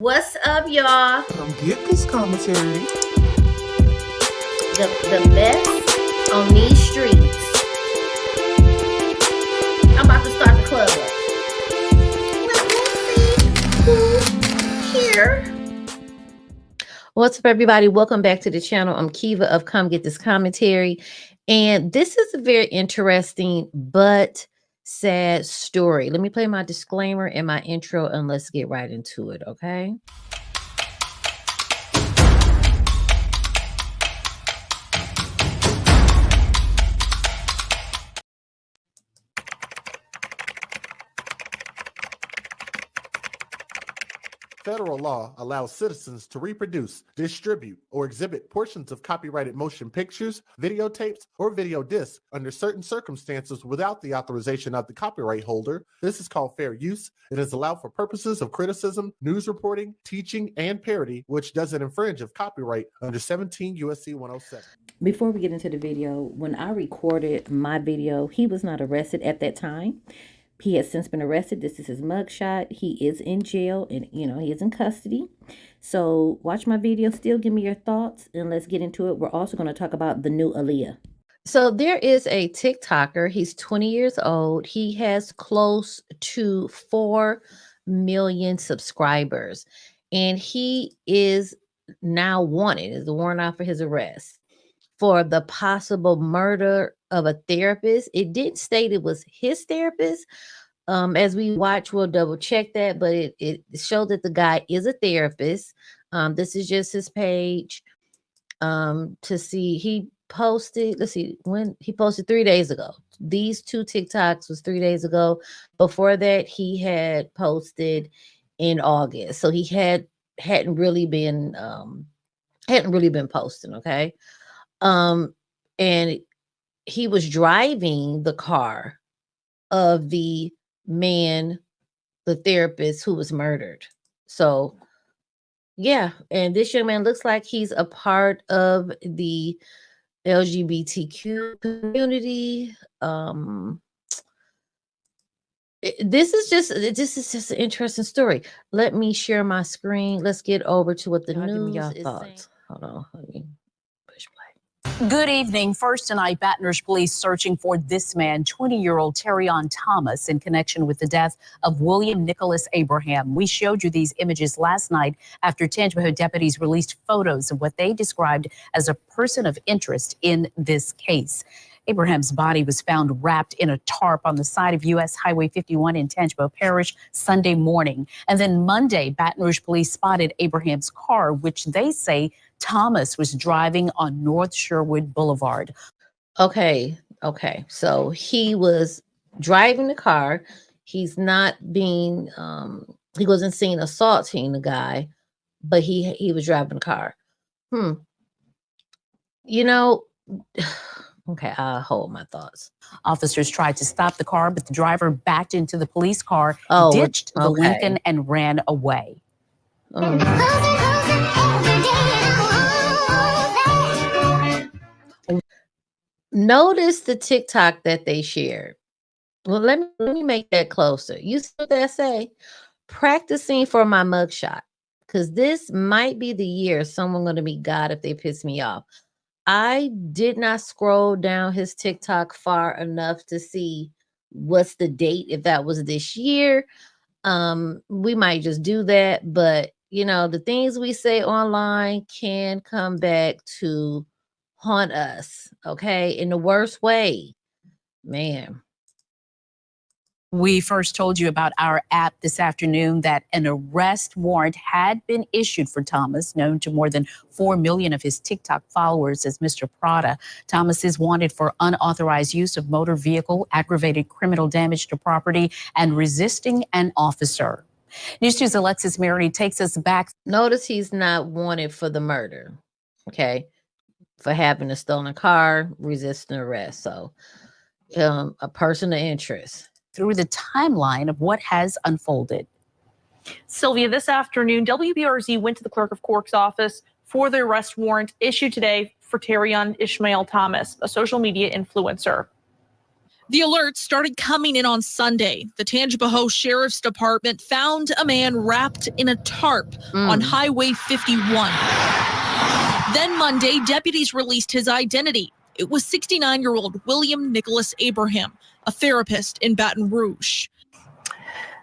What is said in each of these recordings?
What's up, y'all? Come get this commentary. The best on these streets. I'm about to start the club up. Let me see who's here. What's up, everybody? Welcome back to the channel. I'm Kiva of Come Get This Commentary. And this is a very interesting but sad story. Let me play my disclaimer and my intro and let's get right into it, okay? Federal law allows citizens to reproduce, distribute, or exhibit portions of copyrighted motion pictures, videotapes, or video discs under certain circumstances without the authorization of the copyright holder. This is called fair use. It is allowed for purposes of criticism, news reporting, teaching, and parody, which doesn't infringe of copyright under 17 U.S.C. 107. Before we get into the video, when I recorded my video, he was not arrested at that time. He has since been arrested. This is his mugshot. He is in jail and, he is in custody. So watch my video. Still give me your thoughts and let's get into it. We're also going to talk about the new Aaliyah. So there is a TikToker. He's 20 years old. He has close to 4 million subscribers. And he is now wanted. Is the warrant out for his arrest for the possible murder of a therapist. It didn't state it was his therapist. As we watch, we'll double check that, but it showed that the guy is a therapist. This is just his page to see. He posted, let's see, when he posted 3 days ago. These 2 TikToks was 3 days ago. Before that, he had posted in August. So he hadn't really been posting, okay? And he was driving the car of the man, the therapist who was murdered. So yeah, and this young man looks like he's a part of the LGBTQ community. This is just an interesting story. Let me share my screen. Let's get over to what the news is saying. Hold on, let me push play. Good evening. First tonight, Baton Rouge police searching for this man, 20-year-old Terrion Thomas, in connection with the death of William Nicholas Abraham. We showed you these images last night after TEMU deputies released photos of what they described as a person of interest in this case. Abraham's body was found wrapped in a tarp on the side of U.S. Highway 51 in TEMU Parish Sunday morning. And then Monday, Baton Rouge police spotted Abraham's car, which they say Thomas was driving on North Sherwood Boulevard. Okay. So he was driving the car. He's not being, he wasn't seen assaulting the guy, but he was driving the car. Okay, I'll hold my thoughts. Officers tried to stop the car, but the driver backed into the police car, ditched the Lincoln, and ran away. Notice the TikTok that they shared. Well, let me make that closer. You see what they say? Practicing for my mugshot, because this might be the year someone going to be God if they piss me off. I did not scroll down his TikTok far enough to see what's the date, if that was this year. We might just do that, but the things we say online can come back to haunt us, okay, in the worst way, man. We first told you about our app this afternoon that an arrest warrant had been issued for Thomas, known to more than 4 million of his TikTok followers as Mr. Prada. Thomas is wanted for unauthorized use of motor vehicle, aggravated criminal damage to property, and resisting an officer. News 2's Alexis Mary takes us back. Notice he's not wanted for the murder, okay, for having a stolen car, resisting arrest. So a person of interest. Through the timeline of what has unfolded. Sylvia, this afternoon, WBRZ went to the clerk of court's office for the arrest warrant issued today for Terrion Ishmael Thomas, a social media influencer. The alerts started coming in on Sunday. The Tangipahoa Sheriff's Department found a man wrapped in a tarp on Highway 51. Then Monday, deputies released his identity. It was 69-year-old William Nicholas Abraham, a therapist in Baton Rouge.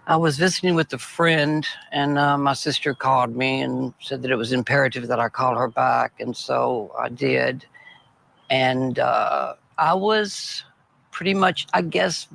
I was visiting with a friend, and my sister called me and said that it was imperative that I call her back, and so I did. And I was pretty much, I guess,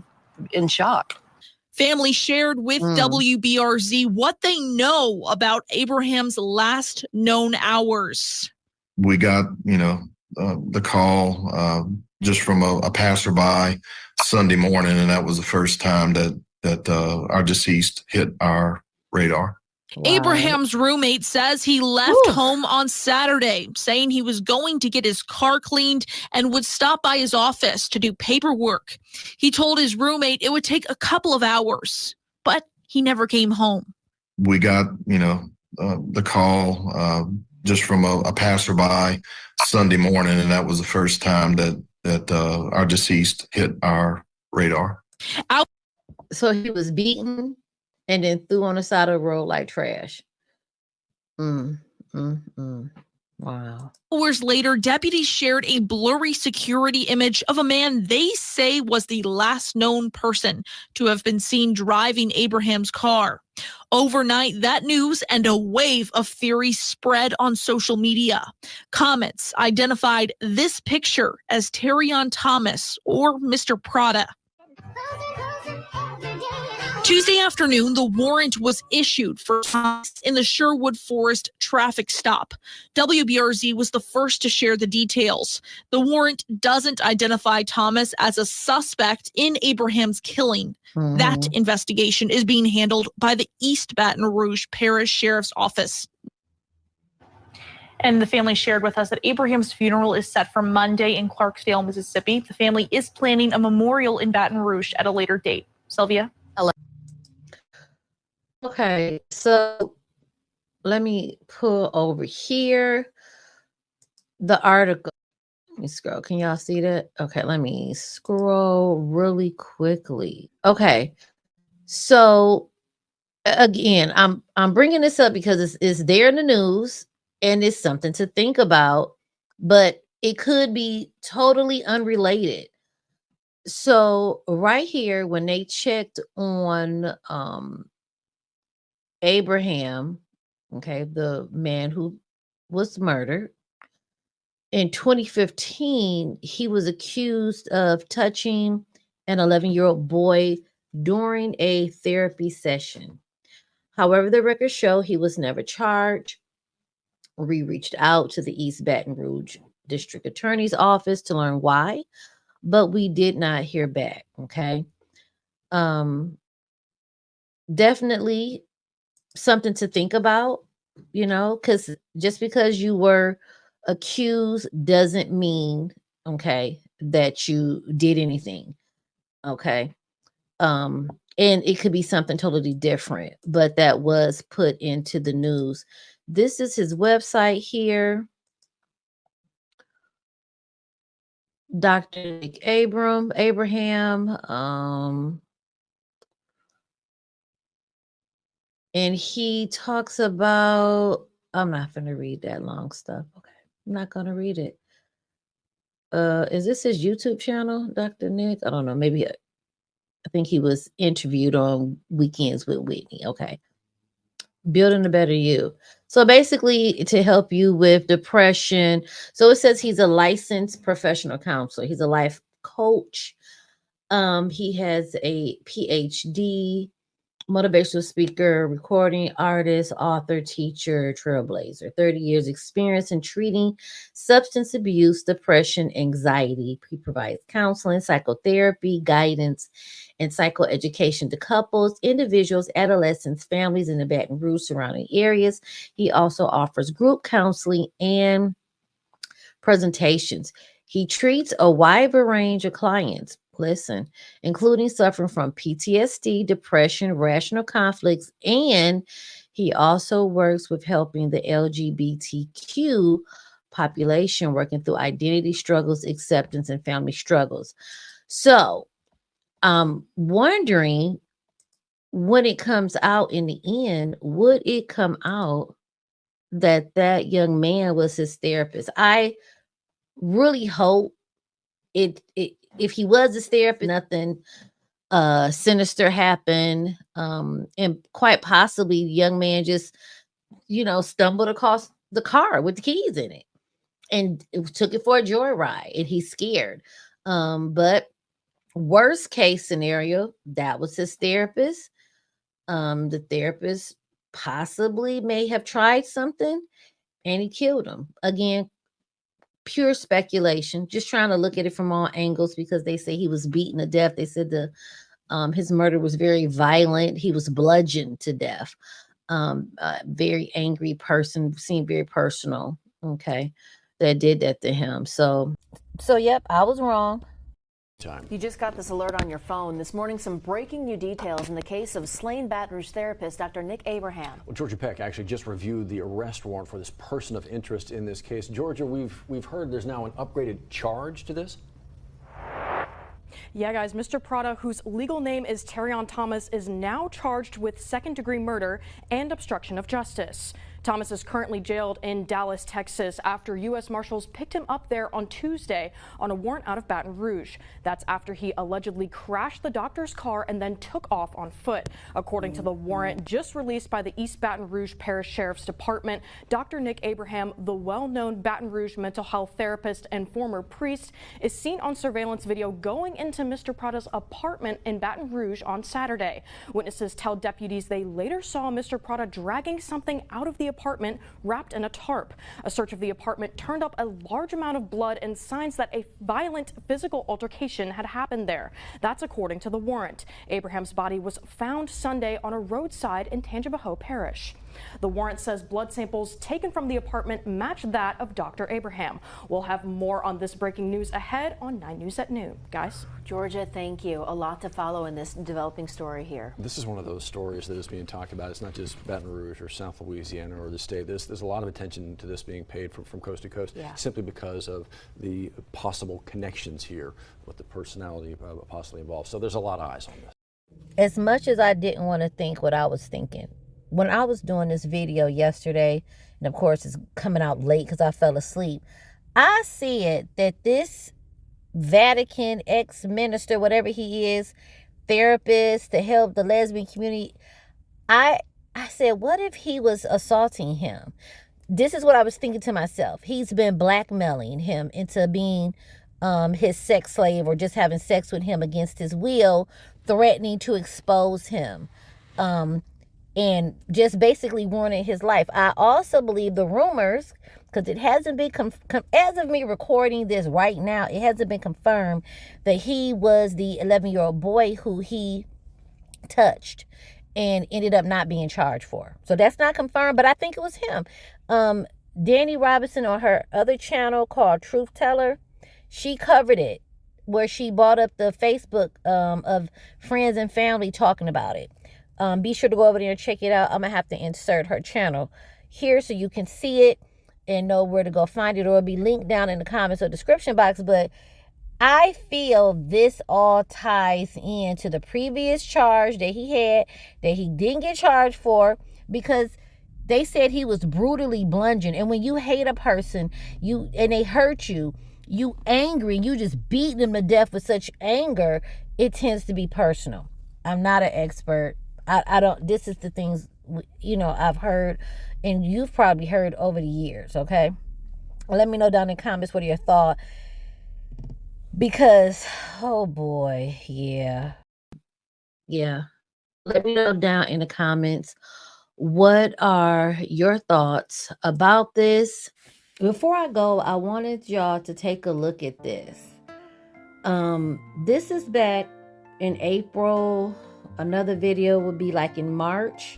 in shock. Family shared with WBRZ what they know about Abraham's last known hours. We got, the call just from a passerby Sunday morning, and that was the first time that our deceased hit our radar. Wow. Abraham's roommate says he left home on Saturday, saying he was going to get his car cleaned and would stop by his office to do paperwork. He told his roommate it would take a couple of hours, but he never came home. We got, the call just from a passerby Sunday morning, and that was the first time that our deceased hit our radar. So he was beaten and then threw on the side of the road like trash. Wow. Hours later, deputies shared a blurry security image of a man they say was the last known person to have been seen driving Abraham's car. Overnight, that news and a wave of theories spread on social media. Comments identified this picture as Terrion Thomas or Mr. Prada. Tuesday afternoon, the warrant was issued for Thomas in the Sherwood Forest traffic stop. WBRZ was the first to share the details. The warrant doesn't identify Thomas as a suspect in Abraham's killing. That investigation is being handled by the East Baton Rouge Parish Sheriff's Office. And the family shared with us that Abraham's funeral is set for Monday in Clarksdale, Mississippi. The family is planning a memorial in Baton Rouge at a later date. Sylvia? Okay, so let me pull over here the article. Let me scroll. Can y'all see that? Okay, let me scroll really quickly. Okay, so again, I'm bringing this up because it's there in the news and it's something to think about, but it could be totally unrelated. So right here, when they checked on Abraham, okay, the man who was murdered, in 2015, he was accused of touching an 11-year-old boy during a therapy session. However, the records show he was never charged. We reached out to the East Baton Rouge District Attorney's Office to learn why, but we did not hear back, okay? Definitely something to think about, because just because you were accused doesn't mean, okay, that you did anything, okay? And it could be something totally different, but that was put into the news. This is his website here. Dr. Nick Abraham, and he talks about, I'm not going to read that long stuff. Okay, I'm not going to read it. Is this his YouTube channel, Dr. Nick? I don't know. Maybe I think he was interviewed on Weekends with Whitney. Okay. Building a Better You. So basically to help you with depression. So it says he's a licensed professional counselor. He's a life coach. He has a PhD, motivational speaker, recording artist, author, teacher, trailblazer, 30 years experience in treating substance abuse, depression, anxiety. He provides counseling, psychotherapy, guidance, and psychoeducation to couples, individuals, adolescents, families in the Baton Rouge surrounding areas. He also offers group counseling and presentations. He treats a wide range of clients, including suffering from PTSD, depression, rational conflicts, and he also works with helping the LGBTQ population, working through identity struggles, acceptance, and family struggles. So I'm wondering when it comes out in the end, would it come out that that young man was his therapist? I really hope it if he was his therapist, nothing sinister happened. And quite possibly the young man just, stumbled across the car with the keys in it and took it for a joyride and he's scared. But worst case scenario, that was his therapist. The therapist possibly may have tried something and he killed him. Again, pure speculation, just trying to look at it from all angles because they say he was beaten to death. They said his murder was very violent. He was bludgeoned to death. Very angry person, seemed very personal. Okay, that did that to him. So yep, I was wrong. You just got this alert on your phone. This morning, some breaking new details in the case of slain Baton Rouge therapist Dr. Nick Abraham. Well, Georgia Peck actually just reviewed the arrest warrant for this person of interest in this case. Georgia, we've heard there's now an upgraded charge to this. Yeah, guys, Mr. Prada, whose legal name is Terrion Thomas, is now charged with second-degree murder and obstruction of justice. Thomas is currently jailed in Dallas, Texas, after U.S. Marshals picked him up there on Tuesday on a warrant out of Baton Rouge. That's after he allegedly crashed the doctor's car and then took off on foot. According to the warrant just released by the East Baton Rouge Parish Sheriff's Department, Dr. Nick Abraham, the well-known Baton Rouge mental health therapist and former priest, is seen on surveillance video going into Mr. Prada's apartment in Baton Rouge on Saturday. Witnesses tell deputies they later saw Mr. Prada dragging something out of the apartment wrapped in a tarp. A search of the apartment turned up a large amount of blood and signs that a violent physical altercation had happened there. That's according to the warrant. Abraham's body was found Sunday on a roadside in Tangipahoa Parish. The warrant says blood samples taken from the apartment match that of Dr. Abraham. We'll have more on this breaking news ahead on 9 News at noon. Guys? Georgia, thank you. A lot to follow in this developing story here. This is one of those stories that is being talked about. It's not just Baton Rouge or South Louisiana or the state. There's a lot of attention to this being paid from coast to coast, simply because of the possible connections here with the personality possibly involved. So there's a lot of eyes on this. As much as I didn't want to think what I was thinking, when I was doing this video yesterday, and of course it's coming out late because I fell asleep, I said that this Vatican ex-minister, whatever he is, therapist to help the lesbian community, I said, what if he was assaulting him? This is what I was thinking to myself. He's been blackmailing him into being his sex slave or just having sex with him against his will, threatening to expose him. And just basically ruining his life. I also believe the rumors, because it hasn't been, as of me recording this right now, it hasn't been confirmed that he was the 11-year-old boy who he touched and ended up not being charged for. So that's not confirmed, but I think it was him. Danny Robinson on her other channel called Truth Teller, she covered it, where she brought up the Facebook of friends and family talking about it. Be sure to go over there and check it out. I'm going to have to insert her channel here so you can see it and know where to go find it, or it'll be linked down in the comments or description box. But I feel this all ties into the previous charge that he had, that he didn't get charged for, because they said he was brutally bludgeoned. And when you hate a person, and they hurt you, you angry, you just beat them to death with such anger, it tends to be personal. I'm not an expert. I don't, this is the things, I've heard, and you've probably heard over the years, okay? Let me know down in the comments what your thought, because, oh boy, yeah. Let me know down in the comments, what are your thoughts about this? Before I go, I wanted y'all to take a look at this. This is back in April. Another video would be like in March.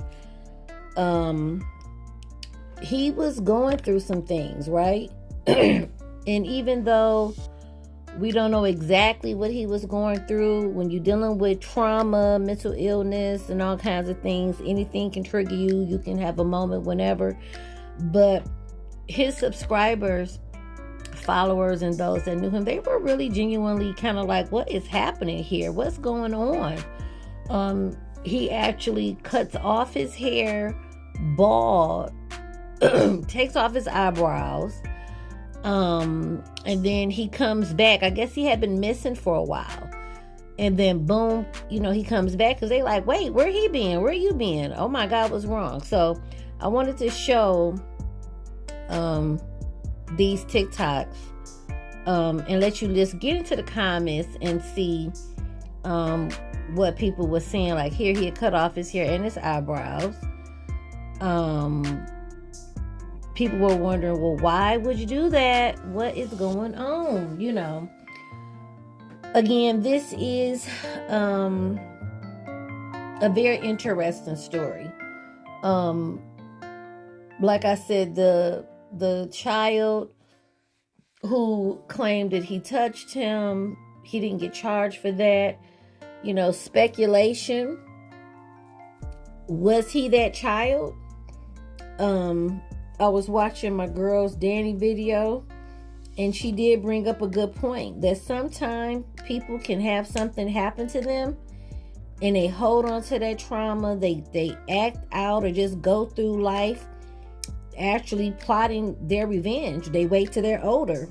He was going through some things, right? And even though we don't know exactly what he was going through, when you're dealing with trauma, mental illness, and all kinds of things, anything can trigger you. You can have a moment whenever. But his subscribers followers and those that knew him, they were really genuinely kind of like, what is happening here? What's going on? He actually cuts off his hair, bald, takes off his eyebrows, and then he comes back. I guess he had been missing for a while. And then boom, he comes back because they like, wait, where he been? Where you been? Oh my God, what's wrong? So I wanted to show these TikToks and let you just get into the comments and see what people were saying. Like here, he had cut off his hair and his eyebrows. People were wondering, well, why would you do that? What is going on? Again, this is a very interesting story. Like I said, the child who claimed that he touched him, he didn't get charged for that. Speculation. Was he that child? I was watching my girl's Danny video, and she did bring up a good point that sometimes people can have something happen to them and they hold on to that trauma. They act out or just go through life actually plotting their revenge. They wait till they're older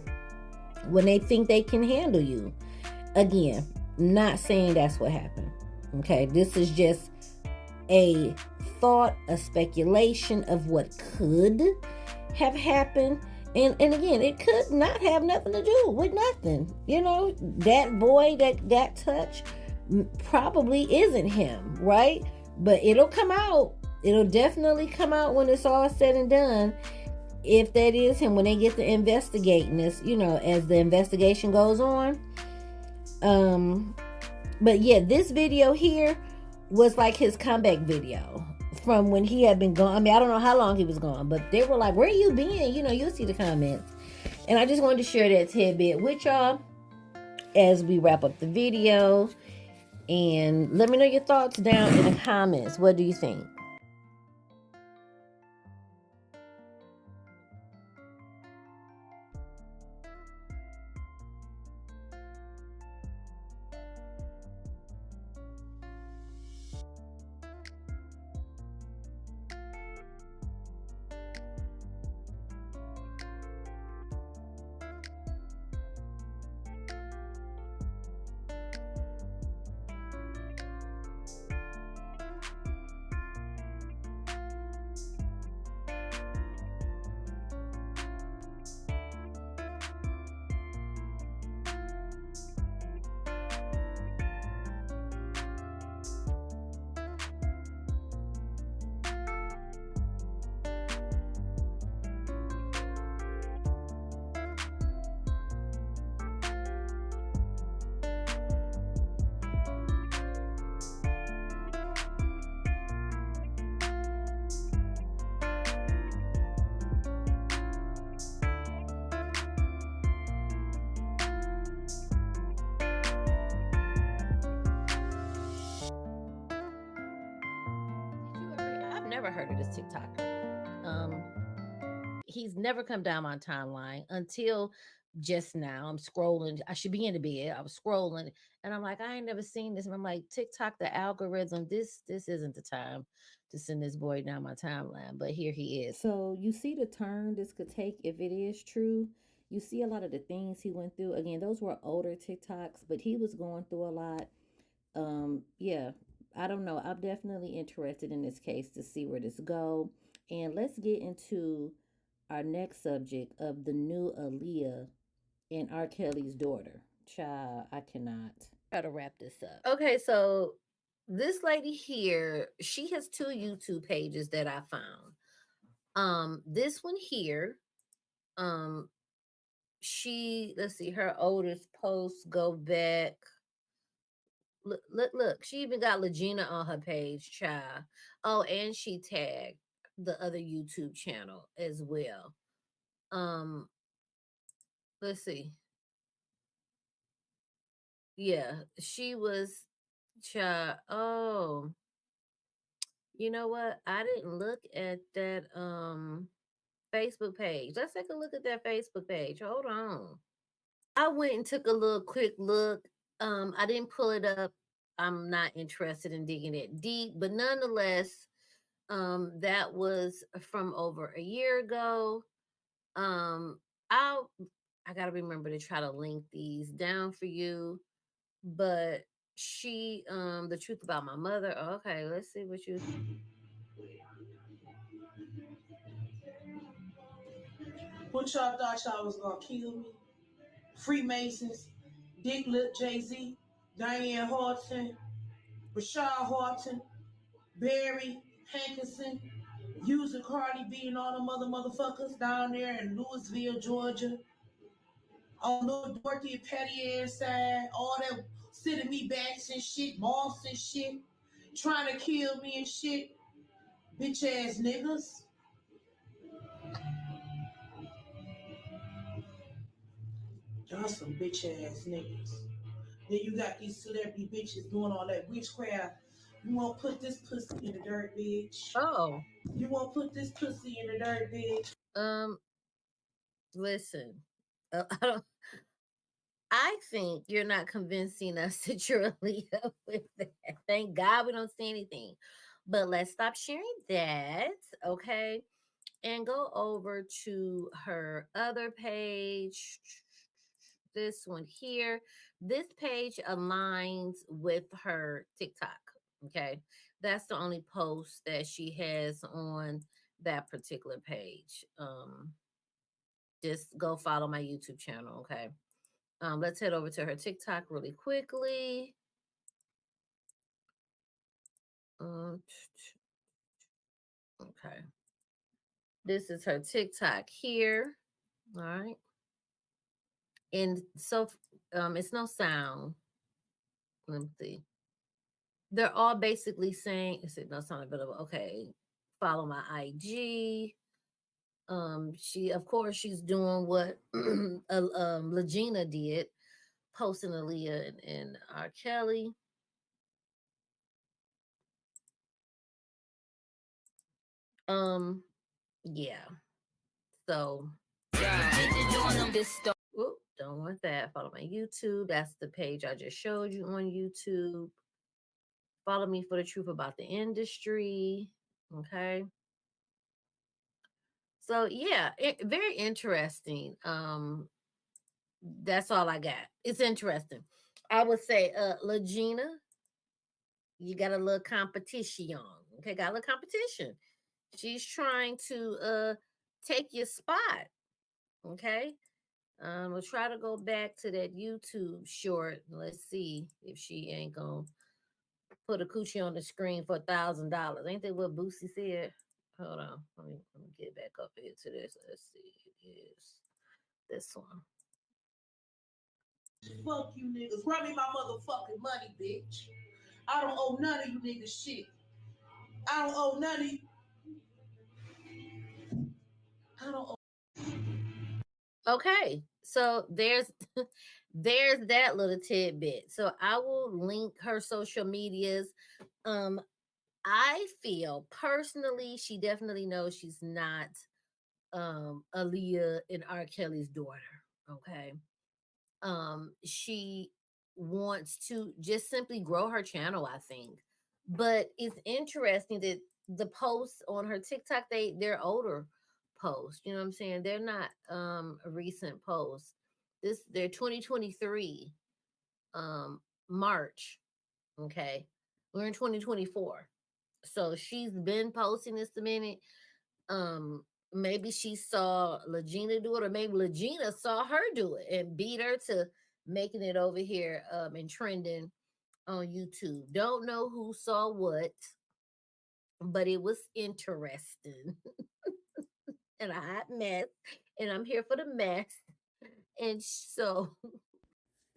when they think they can handle you. Again, not saying that's what happened. Okay, this is just a thought, a speculation of what could have happened. And again, it could not have nothing to do with nothing. That boy that got touched probably isn't him, right? But it'll come out. It'll definitely come out when it's all said and done. If that is him, when they get to investigating this, as the investigation goes on. But yeah, this video here was like his comeback video from when he had been gone. I mean, I don't know how long he was gone, but they were like, where you been? You'll see the comments. And I just wanted to share that tidbit with y'all as we wrap up the video. And let me know your thoughts down in the comments. What do you think? Never heard of this TikToker. He's never come down my timeline until just now. I'm scrolling. I should be in the bed. I was scrolling and I'm like, I ain't never seen this. And I'm like, TikTok, the algorithm, this isn't the time to send this boy down my timeline. But here he is. So you see the turn this could take if it is true. You see a lot of the things he went through. Again, those were older TikToks, but he was going through a lot. Yeah. I don't know. I'm definitely interested in this case to see where this go. And let's get into our next subject of the new Aaliyah and R. Kelly's daughter. Child, I cannot. Try to wrap this up. Okay, so this lady here, she has 2 YouTube pages that I found. This one here, let's see, her oldest posts go back. Look, she even got Legina on her page, child. Oh, and she tagged the other YouTube channel as well. Let's see. Yeah, she was, child. Oh, you know what? I didn't look at that. Facebook page. Let's take a look at that Facebook page. Hold on. I went and took a little quick look. I didn't pull it up. I'm not interested in digging it deep, but nonetheless, that was from over a year ago. I gotta remember to try to link these down for you. But she, the truth about my mother. Okay, let's see what you. What y'all thought y'all was gonna kill me? Freemasons, Dick Lip, Jay-Z, Diane Horton, Rashad Horton, Barry Hankinson, using Cardi B and all them other motherfuckers down there in Louisville, Georgia. On Lil Dorothy and Patty Ann's side, all that sending me backs and shit, moths and shit, trying to kill me and shit. Bitch ass niggas. Y'all some bitch ass niggas. Then you got these celebrity bitches doing all that witchcraft. You won't put this pussy in the dirt, bitch. Oh. You won't put this pussy in the dirt, bitch. Listen. I think you're not convincing us that you're Aaliyah with that. Thank God we don't see anything. But let's stop sharing that, okay? And go over to her other page. This one here. This page aligns with her TikTok, okay? That's the only post that she has on that particular page. Just go follow my YouTube channel, okay? Let's head over to her TikTok really quickly. Okay. This is her TikTok here. All right. And so it's no sound. Let me see. They're all basically saying, it's no sound available. Okay. Follow my IG. She, of course, she's doing what Legina did, posting Aaliyah and R. Kelly. Yeah. So Oop, don't want that. Follow my YouTube. That's the page I just showed you on YouTube. Follow me for the truth about the industry. Okay. So yeah, very interesting. That's all I got. It's interesting. I would say, Legina, you got a little competition. Okay, got a little competition. She's trying to take your spot. Okay. We'll try to go back to that YouTube short. Let's see if she ain't gonna put a coochie on the screen for $1,000. Ain't that what Boosie said? Hold on. Let me get back up here to this. Let's see. It is this one. Fuck you niggas. Run me my motherfucking money, bitch. I don't owe none of you niggas shit. I don't owe none of you. I don't owe. Okay, so there's that little tidbit. So I will link her social medias. I feel personally she definitely knows she's not Aaliyah and R. Kelly's daughter. Okay. She wants to just simply grow her channel, I think. But it's interesting that the posts on her TikTok, they're older posts. You know what I'm saying? They're not a recent post. They're 2023 March. Okay. We're in 2024. So she's been posting this a minute. Maybe she saw Legina do it, or maybe Legina saw her do it and beat her to making it over here and trending on YouTube. Don't know who saw what, but it was interesting. And a hot mess. And I'm here for the mess. And so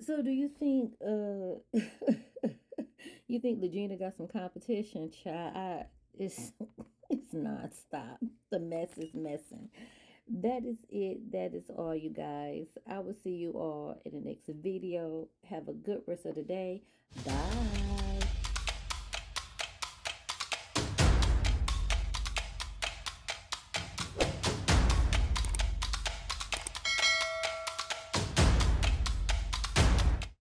do you think you think Legina got some competition, child? It's nonstop. The mess is messing. That is it. That is all, you guys. I will see you all in the next video. Have a good rest of the day. Bye.